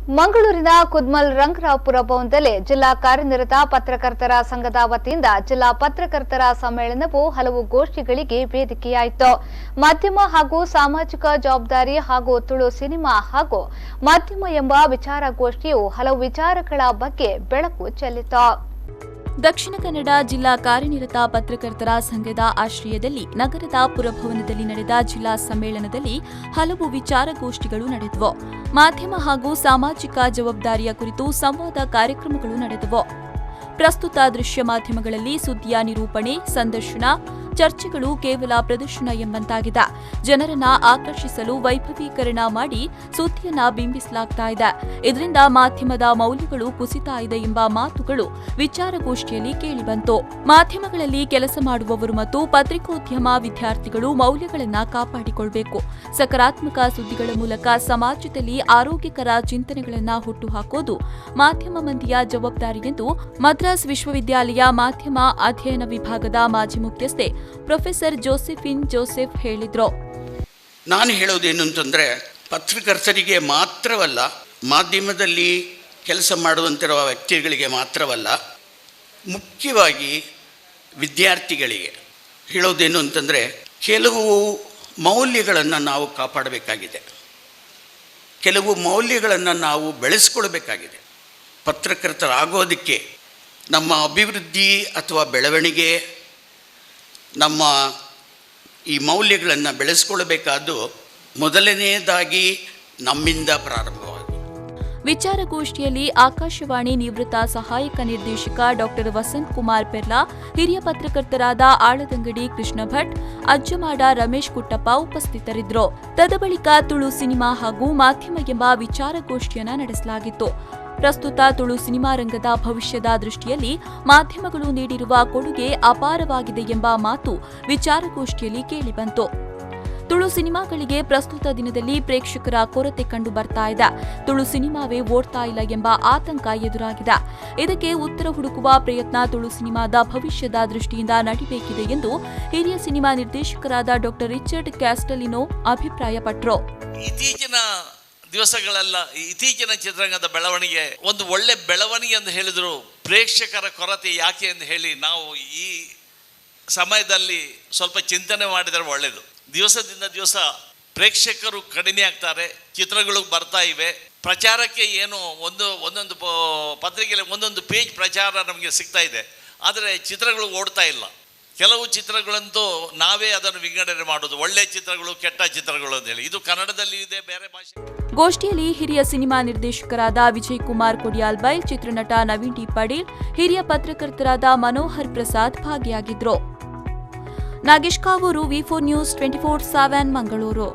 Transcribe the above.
ಮಂಗಳೂರಿನ ಕುದ್ಮಲ್ ರಂಗರಾವ್ಪುರ ಭವನದಲ್ಲಿ ಜಿಲ್ಲಾ ಕಾರ್ಯನಿರತ ಪತ್ರಕರ್ತರ ಸಂಘದ ವತಿಯಿಂದ ಜಿಲ್ಲಾ ಪತ್ರಕರ್ತರ ಸಮ್ಮೇಳನವು ಹಲವು ಗೋಷ್ಠಿಗಳಿಗೆ ವೇದಿಕೆಯಾಯಿತು. ಮಾಧ್ಯಮ ಹಾಗೂ ಸಾಮಾಜಿಕ ಜವಾಬ್ದಾರಿ ಹಾಗೂ ತುಳು ಸಿನಿಮಾ ಹಾಗೂ ಮಾಧ್ಯಮ ಎಂಬ ವಿಚಾರಗೋಷ್ಠಿಯು ಹಲವು ವಿಚಾರಗಳ ಬಗ್ಗೆ ಬೆಳಕು ಚೆಲ್ಲಿತು. ದಕ್ಷಿಣ ಕನ್ನಡ ಜಿಲ್ಲಾ ಕಾರ್ಯನಿರತ ಪತ್ರಕರ್ತರ ಸಂಘದ ಆಶ್ರಯದಲ್ಲಿ ನಗರದ ಪುರಭವನದಲ್ಲಿ ನಡೆದ ಜಿಲ್ಲಾ ಸಮ್ಮೇಳನದಲ್ಲಿ ಹಲವು ವಿಚಾರಗೋಷ್ಠಿಗಳು ನಡೆದವು. ಮಾಧ್ಯಮ ಹಾಗೂ ಸಾಮಾಜಿಕ ಜವಾಬ್ದಾರಿಯ ಕುರಿತು ಸಂವಾದ ಕಾರ್ಯಕ್ರಮಗಳು ನಡೆದವು. ಪ್ರಸ್ತುತ ದೃಶ್ಯ ಮಾಧ್ಯಮಗಳಲ್ಲಿ ಸುದ್ದಿಯ ನಿರೂಪಣೆ, ಸಂದರ್ಶನ, ಚರ್ಚೆಗಳು ಕೇವಲ ಪ್ರದರ್ಶನ ಎಂಬಂತಾಗಿದೆ. ಜನರನ್ನ ಆಕರ್ಷಿಸಲು ವೈಭವೀಕರಣ ಮಾಡಿ ಸುದ್ದಿಯನ್ನ ಬಿಂಬಿಸಲಾಗ್ತಾ ಇದೆ. ಇದರಿಂದ ಮಾಧ್ಯಮದ ಮೌಲ್ಯಗಳು ಕುಸಿತಾ ಇದೆ ಎಂಬ ಮಾತುಗಳು ವಿಚಾರಗೋಷ್ಠಿಯಲ್ಲಿ ಕೇಳಿಬಂತು. ಮಾಧ್ಯಮಗಳಲ್ಲಿ ಕೆಲಸ ಮಾಡುವವರು ಮತ್ತು ಪತ್ರಿಕೋದ್ಯಮ ವಿದ್ಯಾರ್ಥಿಗಳು ಮೌಲ್ಯಗಳನ್ನು ಕಾಪಾಡಿಕೊಳ್ಳಬೇಕು. ಸಕಾರಾತ್ಮಕ ಸುದ್ದಿಗಳ ಮೂಲಕ ಸಮಾಜದಲ್ಲಿ ಆರೋಗ್ಯಕರ ಚಿಂತನೆಗಳನ್ನು ಹುಟ್ಟುಹಾಕೋದು ಮಾಧ್ಯಮ ಮಂದಿಯ ಜವಾಬ್ದಾರಿ ಎಂದು ಮದ್ರಾಸ್ ವಿಶ್ವವಿದ್ಯಾಲಯ ಮಾಧ್ಯಮ ಅಧ್ಯಯನ ವಿಭಾಗದ ಮಾಜಿ ಮುಖ್ಯಸ್ಥೆ ಪ್ರೊಫೆಸರ್ ಜೋಸೆಫಿನ್ ಜೋಸೆಫ್ ಹೇಳಿದರು. ನಾನು ಹೇಳೋದೇನು ಅಂತಂದರೆ, ಪತ್ರಕರ್ತರಿಗೆ ಮಾತ್ರವಲ್ಲ, ಮಾಧ್ಯಮದಲ್ಲಿ ಕೆಲಸ ಮಾಡುವಂತಿರುವ ವ್ಯಕ್ತಿಗಳಿಗೆ ಮಾತ್ರವಲ್ಲ, ಮುಖ್ಯವಾಗಿ ವಿದ್ಯಾರ್ಥಿಗಳಿಗೆ ಹೇಳೋದೇನು ಅಂತಂದರೆ, ಕೆಲವು ಮೌಲ್ಯಗಳನ್ನು ನಾವು ಕಾಪಾಡಬೇಕಾಗಿದೆ, ಕೆಲವು ಮೌಲ್ಯಗಳನ್ನು ನಾವು ಬೆಳೆಸ್ಕೊಳ್ಬೇಕಾಗಿದೆ. ಪತ್ರಕರ್ತರಾಗೋದಕ್ಕೆ ನಮ್ಮ ಅಭಿವೃದ್ಧಿ ಅಥವಾ ಬೆಳವಣಿಗೆ, ನಮ್ಮ ಈ ಮೌಲ್ಯಗಳನ್ನು ಬೆಳೆಸ್ಕೊಳ್ಬೇಕಾದ್ದು ಮೊದಲನೆಯದಾಗಿ ನಮ್ಮಿಂದ ಪ್ರಾರಂಭವಾಗಿದೆ. ವಿಚಾರಗೋಷ್ಠಿಯಲ್ಲಿ ಆಕಾಶವಾಣಿ ನಿವೃತ್ತ ಸಹಾಯಕ ನಿರ್ದೇಶಕ ಡಾ ವಸಂತ್ ಕುಮಾರ್ ಪೆರ್ಲಾ, ಹಿರಿಯ ಪತ್ರಕರ್ತರಾದ ಆಳದಂಗಡಿ ಕೃಷ್ಣ ಭಟ್, ಅಜ್ಜಮಾಡ ರಮೇಶ್ ಕುಟ್ಟಪ್ಪ ಉಪಸ್ಥಿತರಿದ್ದರು. ತದಬಳಿಕ ತುಳು ಸಿನಿಮಾ ಹಾಗೂ ಮಾಧ್ಯಮ ಎಂಬ ವಿಚಾರಗೋಷ್ಠಿಯನ್ನು ನಡೆಸಲಾಗಿತ್ತು. ಪ್ರಸ್ತುತ ತುಳು ಸಿನಿಮಾ ರಂಗದ ಭವಿಷ್ಯದ ದೃಷ್ಟಿಯಲ್ಲಿ ಮಾಧ್ಯಮಗಳು ನೀಡಿರುವ ಕೊಡುಗೆ ಅಪಾರವಾಗಿದೆ ಎಂಬ ಮಾತು ವಿಚಾರಗೋಷ್ಠಿಯಲ್ಲಿ ಕೇಳಿಬಂತು. ತುಳು ಸಿನಿಮಾಗಳಿಗೆ ಪ್ರಸ್ತುತ ದಿನದಲ್ಲಿ ಪ್ರೇಕ್ಷಕರ ಕೊರತೆ ಕಂಡು ಬರ್ತಾ ಇದೆ. ತುಳು ಸಿನಿಮಾವೇ ಓಡ್ತಾ ಇಲ್ಲ ಎಂಬ ಆತಂಕ ಎದುರಾಗಿದೆ. ಇದಕ್ಕೆ ಉತ್ತರ ಹುಡುಕುವ ಪ್ರಯತ್ನ ತುಳು ಸಿನಿಮಾದ ಭವಿಷ್ಯದ ದೃಷ್ಟಿಯಿಂದ ನಡೀಬೇಕಿದೆ ಎಂದು ಹಿರಿಯ ಸಿನಿಮಾ ನಿರ್ದೇಶಕರಾದ ಡಾ ರಿಚರ್ಡ್ ಕ್ಯಾಸ್ಟಲಿನೋ ಅಭಿಪ್ರಾಯಪಟ್ಟರು. ದಿವಸಗಳೆಲ್ಲ ಇತ್ತೀಚಿನ ಚಿತ್ರರಂಗದ ಬೆಳವಣಿಗೆ ಒಂದು ಒಳ್ಳೆ ಬೆಳವಣಿಗೆ ಎಂದು ಹೇಳಿದ್ರು. ಪ್ರೇಕ್ಷಕರ ಕೊರತೆ ಯಾಕೆ ಎಂದು ಹೇಳಿ ನಾವು ಈ ಸಮಯದಲ್ಲಿ ಸ್ವಲ್ಪ ಚಿಂತನೆ ಮಾಡಿದರೆ ಒಳ್ಳೆಯದು. ದಿವಸದಿಂದ ದಿವಸ ಪ್ರೇಕ್ಷಕರು ಕಡಿಮೆ ಆಗ್ತಾರೆ, ಚಿತ್ರಗಳು ಬರ್ತಾ ಇವೆ. ಪ್ರಚಾರಕ್ಕೆ ಏನು ಒಂದೊಂದು ಪತ್ರಿಕೆಯಲ್ಲಿ ಒಂದೊಂದು ಪೇಜ್ ಪ್ರಚಾರ ನಮಗೆ ಸಿಗ್ತಾ ಇದೆ, ಆದರೆ ಚಿತ್ರಗಳು ಓಡ್ತಾ ಇಲ್ಲ. ಕೆಲವು ಚಿತ್ರಗಳಂತೂ ನಾವೇ ಅದನ್ನು ವಿಂಗಡಣೆ ಮಾಡೋದು, ಒಳ್ಳೆ ಚಿತ್ರಗಳು, ಕೆಟ್ಟ ಚಿತ್ರಗಳು ಅಂತ ಹೇಳಿ. ಇದು ಕನ್ನಡದಲ್ಲಿ ಇದೆ, ಬೇರೆ ಭಾಷೆ. ಗೋಷ್ಠಿಯಲ್ಲಿ ಹಿರಿಯ ಸಿನಿಮಾ ನಿರ್ದೇಶಕರಾದ ವಿಜಯ್ ಕುಮಾರ್ ಕೊಡಿಯಾಲ್ಬೈಲ್, ಚಿತ್ರನಟ ನವೀನ್ ಟಿ ಪಾಟೀಲ್, ಹಿರಿಯ ಪತ್ರಕರ್ತರಾದ ಮನೋಹರ್ ಪ್ರಸಾದ್ ಭಾಗಿಯಾಗಿದ್ದರು. ನಾಗೇಶ್ ಕಾವೂರು, ವಿ4 ನ್ಯೂಸ್ 24/7 ಮಂಗಳೂರು.